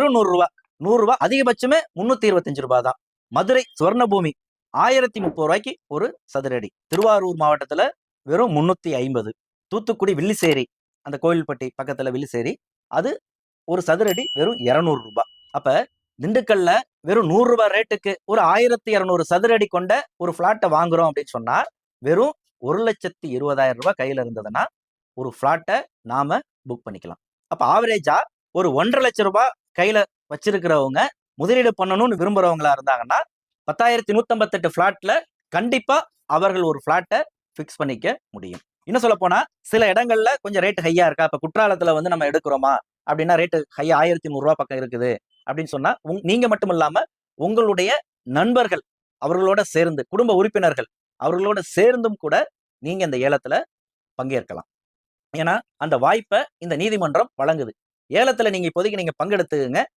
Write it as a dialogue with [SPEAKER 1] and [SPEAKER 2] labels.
[SPEAKER 1] வெறும் 100 ரூபாய். 100 ரூபாய், அதிகபட்சமே 325 ரூபாய் தான். மதுரை சுவர்ணபூமி 1030 ரூபாய்க்கு ஒரு சதுரடி. திருவாரூர் மாவட்டத்துல வெறும் 350. தூத்துக்குடி வில்லிசேரி, அந்த கோயில்பட்டி பக்கத்துல வில்லிசேரி, அது ஒரு சதுரடி வெறும் 200 ரூபாய். அப்ப திண்டுக்கல்ல வெறும் 100 ரூபாய் ரேட்டுக்கு ஒரு 1200 சதுரடி கொண்ட ஒரு பிளாட்டை வாங்குறோம் அப்படின்னு சொன்னா வெறும் 1,20,000 ரூபாய் கையில இருந்ததுன்னா ஒரு பிளாட்டை நாம புக் பண்ணிக்கலாம். அப்ப ஆவரேஜா ஒரு 1,50,000 லட்சம் ரூபாய் கையில வச்சிருக்கிறவங்க முதலீடு பண்ணணும்னு விரும்புறவங்களா இருந்தாங்கன்னா 10,158 பிளாட்ல கண்டிப்பா அவர்கள் ஒரு பிளாட்டை பிக்ஸ் பண்ணிக்க முடியும். இன்னும் சொல்ல போனா சில இடங்கள்ல கொஞ்சம் ரேட் ஹையா இருக்கா, இப்ப குற்றாலத்துல வந்து நம்ம எடுக்கிறோமா அப்படின்னா ரேட்டு ஹையா 1,100 ரூபாய் பக்கம் இருக்குது அப்படின்னு சொன்னா நீங்க மட்டும் இல்லாம உங்களுடைய நண்பர்கள் அவர்களோட சேர்ந்து, குடும்ப உறுப்பினர்கள் அவர்களோட சேர்ந்தும் கூட நீங்க இந்த ஏலத்துல பங்கேற்கலாம். ஏன்னா அந்த வாய்ப்பை இந்த நீதிமன்றம் வழங்குது. ஏலத்துல நீங்க இப்போதைக்கு நீங்க பங்கெடுத்துங்க.